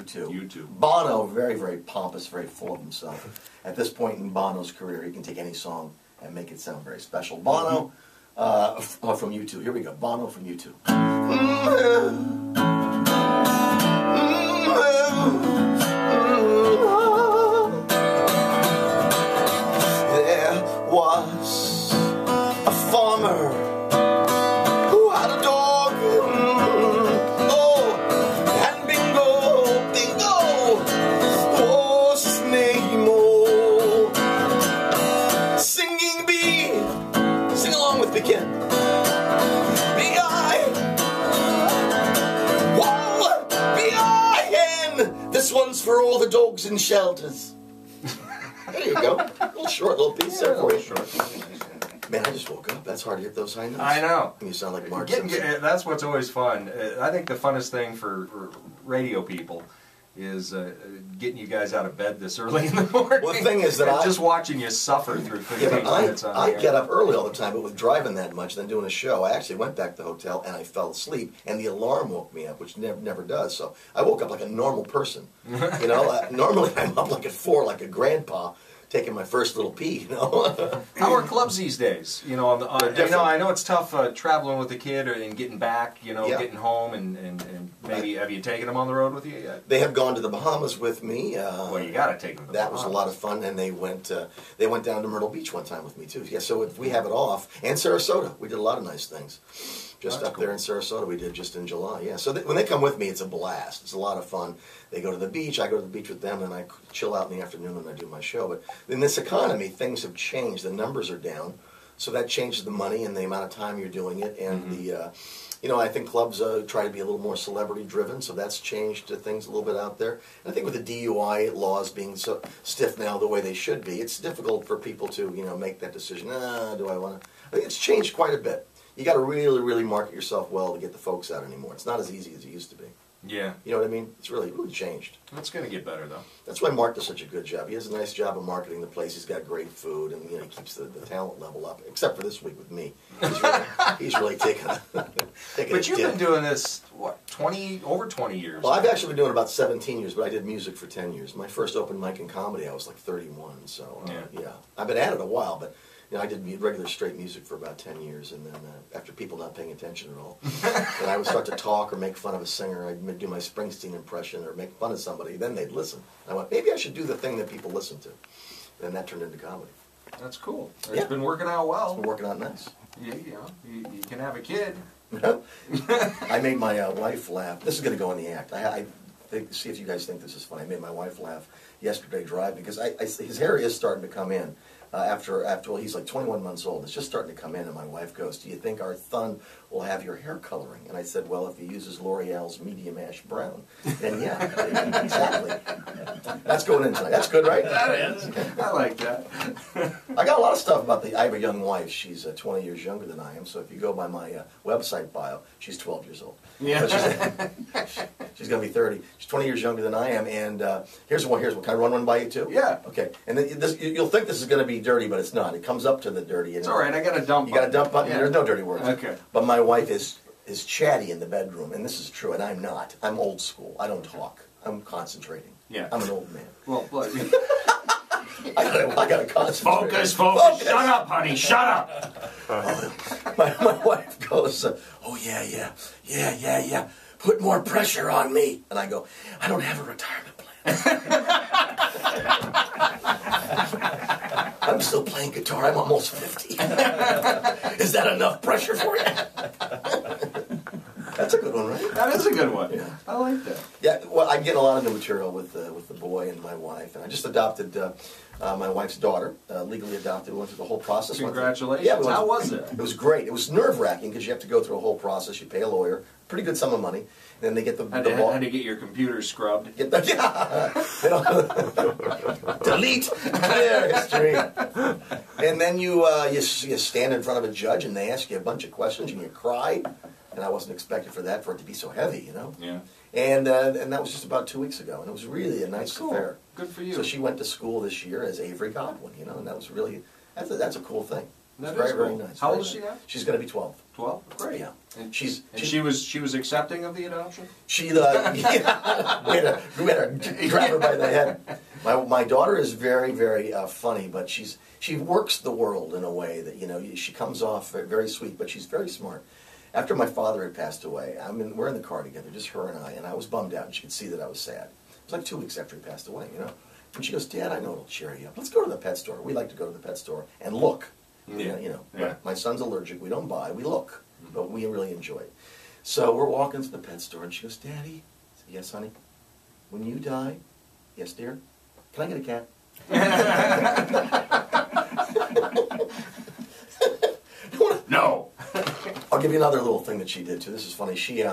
U2. U2. Bono, very, very pompous, very full of himself. At this point in Bono's career, he can take any song and make it sound very special. Bono from U2. Here we go. Bono from U2. There was a farmer who had a dog. Oh, and bingo, bingo was his name. Oh, singing bee, sing along with me, kid. B-I, whoa, B-I-N. This one's for all the dogs in shelters. There you go. A little short, little piece there for you. Man, I just woke up. That's hard to hit those high notes. I know. You sound like Mark Simpson. That's what's always fun. I think the funnest thing for radio people is getting you guys out of bed this early in the morning. Well, the thing is that just watching you suffer through 15 minutes on I get up early all the time, but with driving that much, then doing a show, I actually went back to the hotel and I fell asleep, and the alarm woke me up, which never does. So I woke up like a normal person. You know, normally I'm up like at 4, like a grandpa, taking my first little pee, you know. How are clubs these days? You know, I know it's tough traveling with a kid and getting back, you know, getting home, and maybe have you taken them on the road with you yet? They have gone to the Bahamas with me. Well, you got to take them to the That Bahamas. was a lot of fun, and they went down to Myrtle Beach one time with me too. Yeah, so if we have it off, and Sarasota, we did a lot of nice things. Just up there in Sarasota, we did just in July. Yeah, so when they come with me, it's a blast. It's a lot of fun. They go to the beach, I go to the beach with them, and I chill out in the afternoon when I do my show. But in this economy, things have changed. The numbers are down, so that changes the money and the amount of time you're doing it. And you know, I think clubs try to be a little more celebrity-driven, so that's changed things a little bit out there. And I think with the DUI laws being so stiff now the way they should be, it's difficult for people to, you know, make that decision. Do I want to? I think it's changed quite a bit. You got to really, really market yourself well to get the folks out anymore. It's not as easy as it used to be. Yeah. You know what I mean? It's really changed. It's going to get better, though. That's why Mark does such a good job. He has a nice job of marketing the place. He's got great food, and you know, he keeps the talent level up. Except for this week with me, he's really taking a But you've been doing this what, over 20 years? Well, I've actually been doing it about 17 years, but I did music for 10 years. My first open mic in comedy, I was like 31. So yeah, I've been at it a while, but. You know, I did regular straight music for about 10 years, and then after people not paying attention at all, and I would start to talk or make fun of a singer, I'd do my Springsteen impression or make fun of somebody, then they'd listen. I went, maybe I should do the thing that people listen to. And that turned into comedy. That's cool. It's been working out well. It's been working out nice. You know, you can have a kid. I made my wife laugh. This is going to go in the act. I see if you guys think this is funny. I made my wife laugh yesterday driving because his hair is starting to come in. After well, he's like 21 months old. It's just starting to come in, and my wife goes, "Do you think our son will have your hair coloring?" And I said, "Well, if he uses L'Oreal's medium ash brown, then yeah, exactly." That's going in tonight. That's good, right? That is. I like that. I got a lot of stuff about I have a young wife. She's 20 years younger than I am. So if you go by my website bio, she's 12 years old. Yeah. She's going to be 30. She's 20 years younger than I am. And here's one. Can I run one by you too? Yeah. Okay. And then you'll think this is going to be dirty, but it's not. It comes up to the dirty. It's all right. I got a dump. You got a dump button. Yeah. There's no dirty words. Okay. But my wife is chatty in the bedroom, and this is true. And I'm not. I'm old school. I don't talk. I'm concentrating. Yeah. I'm an old man. Well, I gotta concentrate. Focus. Shut up, honey. Shut up. My wife goes, "Oh yeah. Put more pressure on me." And I go, "I don't have a retirement plan. I'm still playing guitar. I'm almost 50. Is that enough pressure for you?" That's a good one, right? That is a good one. Yeah. I like that. Yeah, well, I get a lot of new material with the boy and my wife, and I just adopted my wife's daughter, legally adopted. We went through the whole process. Congratulations. Yeah, How was it? It was great. It was nerve-wracking because you have to go through a whole process. You pay a lawyer, pretty good sum of money, and then they get the Had to get your computer scrubbed. Get the, delete clear history, and then you stand in front of a judge and they ask you a bunch of questions and you cry. And I wasn't expecting for it to be so heavy, you know. Yeah. And that was just about 2 weeks ago, and it was really a nice affair. Good for you. So she went to school this year as Avery Godwin, you know, and that was really that's a cool thing. That very, is cool. very nice. How very old is she nice. now? She's going to be 12. 12? Great. Yeah. And she was accepting of the adoption? we had to grab her by the head. My daughter is very, very funny, but she works the world in a way that, you know, she comes off very sweet, but she's very smart. After my father had passed away, we're in the car together, just her and I was bummed out, and she could see that I was sad. It was like 2 weeks after he passed away, you know. And she goes, Dad, I know it'll cheer you up. Let's go to the pet store. We like to go to the pet store and look. Yeah. You know. Yeah. My son's allergic. We don't buy. We look. But we really enjoy it. So we're walking to the pet store, and she goes, Daddy. I said, yes, honey. When you die, yes, dear. Can I get a cat? No. I'll give you another little thing that she did too. This is funny. She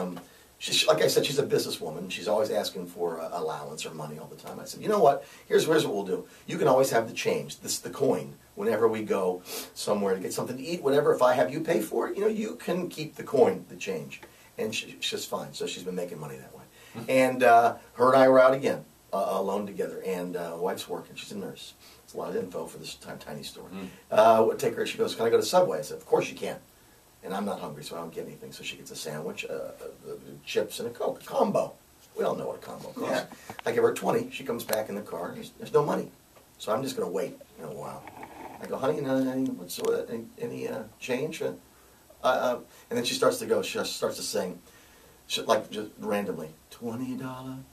like I said, she's a businesswoman. She's always asking for allowance or money all the time. I said, you know what? Here's what we'll do. You can always have the change, the coin, whenever we go somewhere to get something to eat, whatever. If I have you pay for it, you know, you can keep the coin, the change. And she's fine. So she's been making money that way. And her and I were out again, alone together. And wife's working. She's a nurse. It's a lot of info for this tiny store. Take her. She goes, can I go to Subway? I said, of course you can. And I'm not hungry, so I don't get anything. So she gets a sandwich, chips, and a Coke. A combo. We all know what a combo costs. Yeah. I give her 20. She comes back in the car. There's no money. So I'm just going to wait a while. I go, honey, any change? And then she starts to go. She starts to sing, like just randomly, $20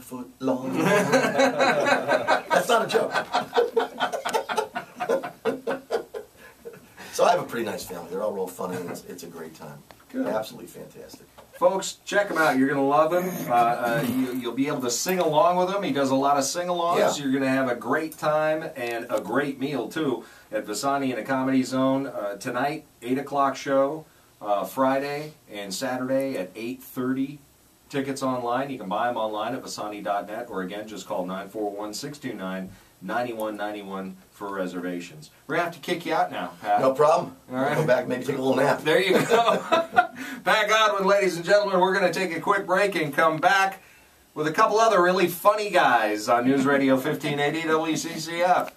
foot long. That's not a joke. So I have a pretty nice family. They're all real funny. And it's a great time. Good. Absolutely fantastic. Folks, check him out. You're going to love him. You'll be able to sing along with him. He does a lot of sing-alongs. Yeah. You're going to have a great time and a great meal, too, at Vasani in the Comedy Zone. Tonight, 8 o'clock show. Friday and Saturday at 8:30. Tickets online. You can buy them online at vasani.net, or again, just call 941-629-9191 for reservations. We're going to have to kick you out now, Pat. No problem. All right. We'll go back, maybe take a little nap. There you go. Pat Godwin, ladies and gentlemen. We're going to take a quick break and come back with a couple other really funny guys on News Radio 1580 WCCF.